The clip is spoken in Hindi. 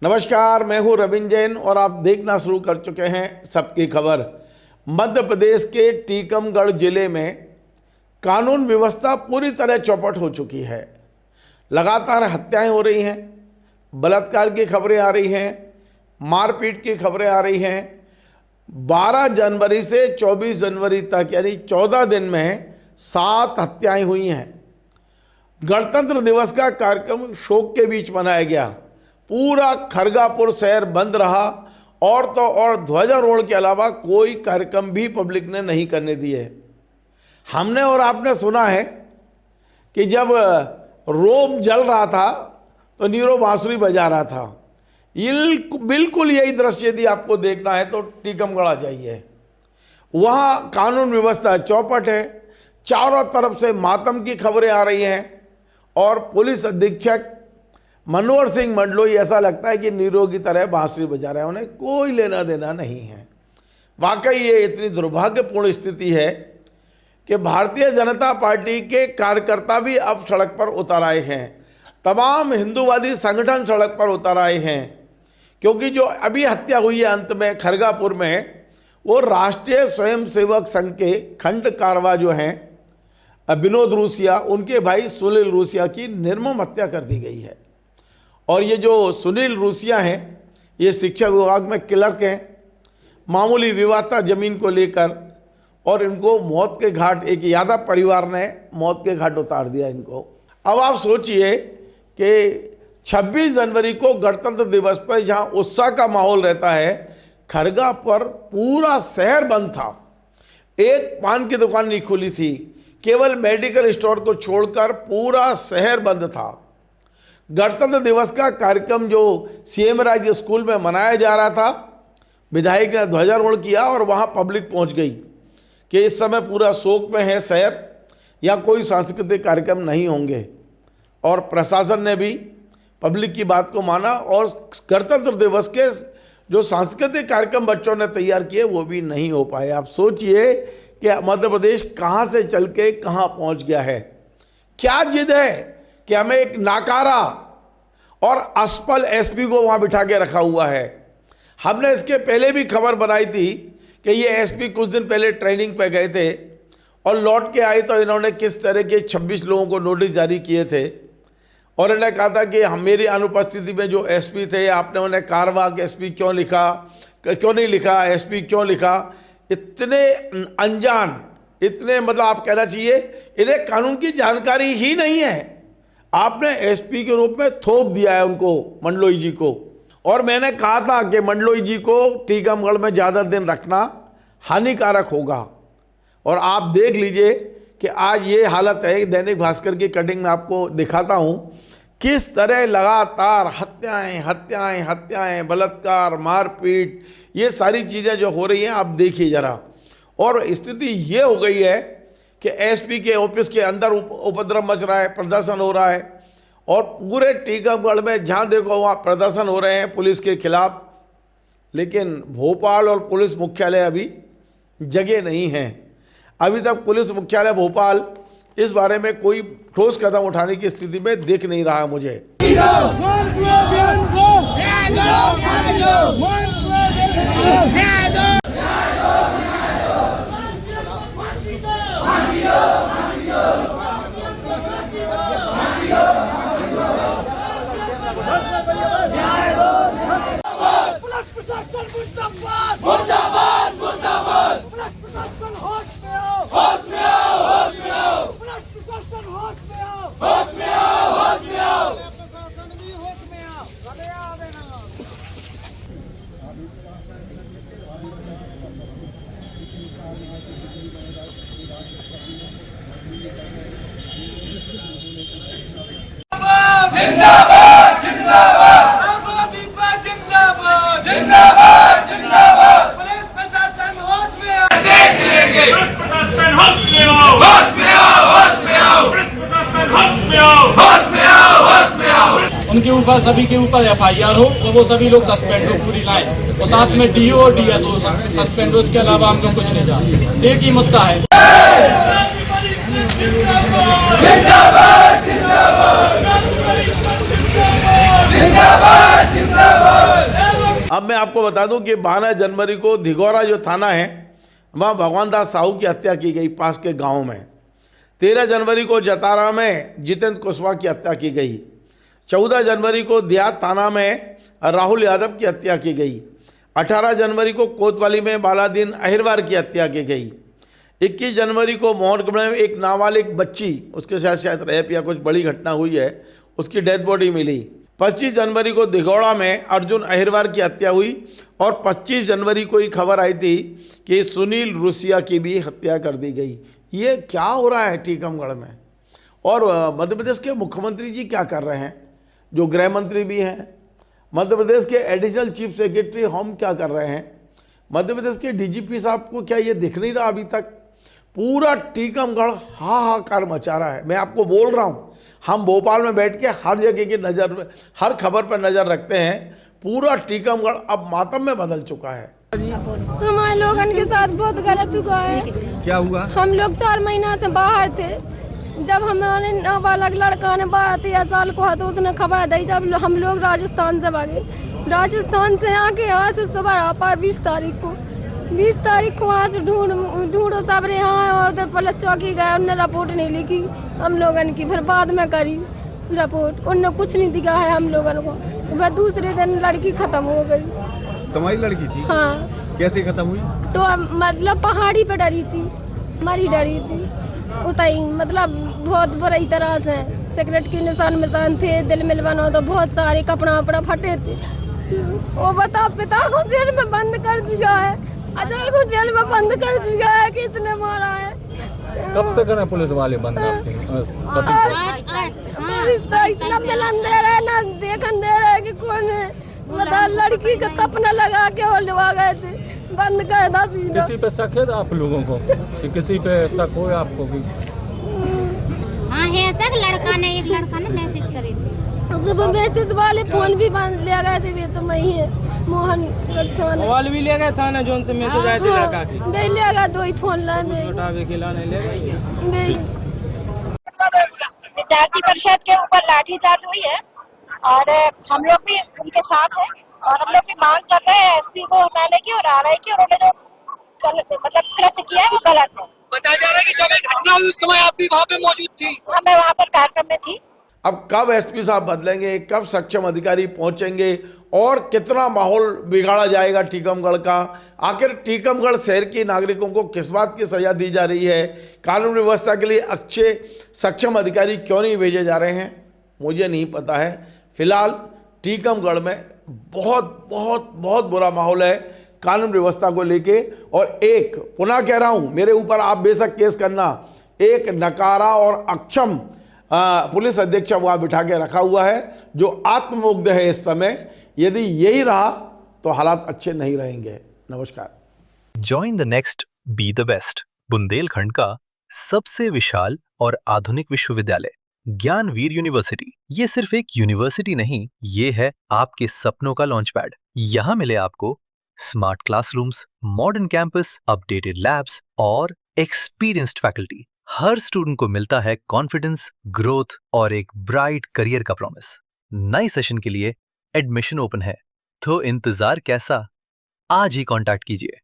नमस्कार, मैं हूं रविंद्र जैन और आप देखना शुरू कर चुके हैं सबकी खबर। मध्य प्रदेश के टीकमगढ़ जिले में कानून व्यवस्था पूरी तरह चौपट हो चुकी है। लगातार हत्याएं हो रही हैं, बलात्कार की खबरें आ रही हैं, मारपीट की खबरें आ रही हैं। 12 जनवरी से 24 जनवरी तक यानी 14 दिन में 7 हत्याएं हुई हैं। गणतंत्र दिवस का कार्यक्रम शोक के बीच मनाया गया। पूरा खरगापुर शहर बंद रहा और तो और ध्वजारोहण के अलावा कोई कार्यक्रम भी पब्लिक ने नहीं करने दिए। हमने और आपने सुना है कि जब रोम जल रहा था तो नीरो बांसुरी बजा रहा था। बिल्कुल यही दृश्य यदि आपको देखना है तो टीकमगढ़ आ जाइए। वहाँ कानून व्यवस्था चौपट है, चारों तरफ से मातम की खबरें आ रही हैं और पुलिस अधीक्षक मनोहर सिंह मंडलोई ऐसा लगता है कि नीरो की तरह बांसुरी बजा रहे हैं, उन्हें कोई लेना देना नहीं है। वाकई ये इतनी दुर्भाग्यपूर्ण स्थिति है कि भारतीय जनता पार्टी के कार्यकर्ता भी अब सड़क पर उतर आए हैं। तमाम हिंदूवादी संगठन सड़क पर उतर आए हैं क्योंकि जो अभी हत्या हुई है अंत में खरगापुर में, वो राष्ट्रीय स्वयंसेवक संघ के खंड कारवा जो हैं विनोद रूसिया, उनके भाई सुनील रूसिया की निर्मम हत्या कर दी गई है। और ये जो सुनील रूसिया हैं, ये शिक्षा विभाग में क्लर्क हैं। मामूली विवाद था ज़मीन को लेकर और इनको मौत के घाट, एक यादव परिवार ने मौत के घाट उतार दिया इनको। अब आप सोचिए कि 26 जनवरी को गणतंत्र दिवस पर जहाँ उत्साह का माहौल रहता है, खरगा पर पूरा शहर बंद था। एक पान की दुकान नहीं खुली थी, केवल मेडिकल स्टोर को छोड़कर पूरा शहर बंद था। गणतंत्र दिवस का कार्यक्रम जो सीएम राज स्कूल में मनाया जा रहा था, विधायक ने ध्वजारोहण किया और वहाँ पब्लिक पहुँच गई कि इस समय पूरा शोक में है शहर, या कोई सांस्कृतिक कार्यक्रम नहीं होंगे। और प्रशासन ने भी पब्लिक की बात को माना और गणतंत्र दिवस के जो सांस्कृतिक कार्यक्रम बच्चों ने तैयार किए वो भी नहीं हो पाए। आप सोचिए कि मध्य प्रदेश कहाँ से चल के कहाँ पहुँच गया है। क्या जिद है कि हमें एक नाकारा और असफल एसपी को वहाँ बिठा के रखा हुआ है। हमने इसके पहले भी खबर बनाई थी कि ये एसपी कुछ दिन पहले ट्रेनिंग पे गए थे और लौट के आए तो इन्होंने किस तरह के 26 लोगों को नोटिस जारी किए थे और इन्होंने कहा था कि हम मेरी अनुपस्थिति में जो एसपी थे, आपने उन्हें कारवाक एसपी क्यों लिखा, क्यों नहीं लिखा, एसपी क्यों लिखा। इतने अनजान, इतने मतलब आप कहना चाहिए इन्हें कानून की जानकारी ही नहीं है। आपने एसपी के रूप में थोप दिया है उनको, मंडलोई जी को। और मैंने कहा था कि मंडलोई जी को टीकमगढ़ में ज़्यादा दिन रखना हानिकारक होगा। और आप देख लीजिए कि आज ये हालत है। दैनिक भास्कर की कटिंग में आपको दिखाता हूँ किस तरह लगातार हत्याएं, बलात्कार, मारपीट, ये सारी चीज़ें जो हो रही हैं आप देखिए ज़रा। और स्थिति ये हो गई है कि एसपी के ऑफिस के अंदर उपद्रव मच रहा है, प्रदर्शन हो रहा है और पूरे टीकमगढ़ में जहाँ देखो वहाँ प्रदर्शन हो रहे हैं पुलिस के खिलाफ। लेकिन भोपाल और पुलिस मुख्यालय अभी जगह नहीं हैं। अभी तक पुलिस मुख्यालय भोपाल इस बारे में कोई ठोस कदम उठाने की स्थिति में दिख नहीं रहा मुझे। जिंदाबाद जिंदाबाद आम आदमी पार्टी जिंदाबाद जिंदाबाद जिंदाबाद पुलिस प्रशासन होश में आओ, देख लेंगे पुलिस प्रशासन होश में आओ, होश में आओ, होश में आओ, पुलिस प्रशासन होश में आओ, होश में आओ, होश में आओ। उनके ऊपर सभी के ऊपर एफआईआर हो और वो सभी लोग सस्पेंड हो पूरी लाइन, और साथ में डीओ और डीएसओ सस्पेंड हो। इसके अलावा हम लोग कुछ नहीं जानते। एक ही मुद्दा है। जिंदाबाद जिंदाबाद जिंदाबाद जिंदाबाद आपको बता दूं कि 12 जनवरी को धिगौरा जो थाना है वहाँ भगवान दास साहू की हत्या की गई पास के गांव में। 13 जनवरी को जतारा में जितेंद्र कुशवाहा की हत्या की गई। 14 जनवरी को देहात थाना में राहुल यादव की हत्या की गई। 18 जनवरी को कोतवाली में बालादीन अहिरवार की हत्या की गई। 21 जनवरी को मोहनगढ़ में एक नाबालिग बच्ची, उसके साथ शायद रेप या कुछ बड़ी घटना हुई है, उसकी डेड बॉडी मिली। 25 जनवरी को दिघौड़ा में अर्जुन अहिरवार की हत्या हुई और 25 जनवरी को ही खबर आई थी कि सुनील रूसिया की भी हत्या कर दी गई। ये क्या हो रहा है टीकमगढ़ में? और मध्य प्रदेश के मुख्यमंत्री जी क्या कर रहे हैं, जो गृह मंत्री भी हैं? मध्य प्रदेश के एडिशनल चीफ सेक्रेटरी होम क्या कर रहे हैं? मध्य प्रदेश के डीजीपी साहब को क्या ये दिख नहीं रहा अभी तक? पूरा टीकमगढ़ हाहाकार मचा रहा है। मैं आपको बोल रहा हूँ, हम भोपाल में बैठ के हर जगह की नज़र, हर खबर पर नज़र रखते हैं। पूरा टीकमगढ़ अब मातम में बदल चुका है। हमारे लोगों के साथ बहुत गलत हुआ है। क्या हुआ? हम लोग 4 महीना से बाहर थे। जब हमारे नाबालग लड़का ने 12-13 साल को है तो उसने खबर दी। जब हम लोग राजस्थान से भागे, राजस्थान से आके यहाँ से सुबह आ पाए 20 तारीख को। 20 तारीख को वहाँ से ढूंढो सब रे, यहाँ उधर पुलिस चौकी गए, उनने रिपोर्ट नहीं लिखी हम लोगन की। फिर बाद में करी रिपोर्ट, उनने कुछ नहीं दिया है हम लोगन को। वह दूसरे दिन लड़की खत्म हो गई। तुम्हारी लड़की थी? हाँ। कैसे खत्म हुई? तो मतलब पहाड़ी पे डरी थी, मरी डरी थी उतई, मतलब बहुत बुरी तरह से। सिगरेट के निशान थे, दिल में बनो तो बहुत सारे कपड़ा वपड़ा फटे थे। वो बता, पिता को जेल में बंद कर दिया है, अजय को जेल में बंद कर दिया है कि इसने मारा है। कब से करें पुलिस वाले बंद? रिश्ता इसलिए मिलन दे रहे ना देखन दे रहे कि कौन है। बता, लड़की का सपना लगा के वो लगा गए थे, बंद कर दा सीधा। किसी पे शक है आप लोगों को कि किसी पे शक हो आपको भी? हाँ है सर, एक लड़का ने मैसेज करी थी। जब मैसेज वाले फोन भी बंद ले गए थे। वे तो मैं ही है मोहन थाने मोबाइल भी ले गए थाने, जोन से मैसेज आए थे लड़का की। नहीं ले गए, 2 ही फोन लाए मैं। छोटा भी खिलाने ले गए। विद्यार्थी परिषद के ऊपर लाठीचार्ज हुई है और हम लोग भी उनके साथ हैं और हम लोग भी मांग कर रहे हैं एसपी को हटाने की और आरआई की। उन्होंने जो कृत्य किया है वो गलत है। बताया जा रहा है कि जब एक घटना हुई उस समय आप भी वहाँ पे मौजूद थी। हाँ, मैं वहाँ पर कार्यक्रम में थी। अब कब एसपी साहब बदलेंगे, कब सक्षम अधिकारी पहुंचेंगे और कितना माहौल बिगाड़ा जाएगा टीकमगढ़ का? आखिर टीकमगढ़ शहर के नागरिकों को किस बात की सजा दी जा रही है? कानून व्यवस्था के लिए अच्छे सक्षम अधिकारी क्यों नहीं भेजे जा रहे हैं? मुझे नहीं पता है। फिलहाल टीकमगढ़ में बहुत बहुत बहुत बुरा माहौल है कानून व्यवस्था को लेके। और एक पुनः कह रहा हूँ, मेरे ऊपर आप बेशक केस करना, एक नकारा और अक्षम पुलिस अधीक्षक वहाँ बिठा के रखा हुआ है जो आत्ममुग्ध है इस समय। यदि यही रहा तो हालात अच्छे नहीं रहेंगे। नमस्कार। Join the next be the best, Bundelkhand का सबसे विशाल और आधुनिक विश्वविद्यालय ज्ञानवीर यूनिवर्सिटी। ये सिर्फ एक यूनिवर्सिटी नहीं, ये है आपके सपनों का लॉन्च पैड। यहाँ मिले आपको smart classrooms, modern campus, updated labs और एक्सपीरियंस्ड फैकल्टी। हर स्टूडेंट को मिलता है कॉन्फिडेंस, ग्रोथ और एक ब्राइट करियर का प्रॉमिस। नए सेशन के लिए एडमिशन ओपन है, तो इंतजार कैसा? आज ही कांटेक्ट कीजिए।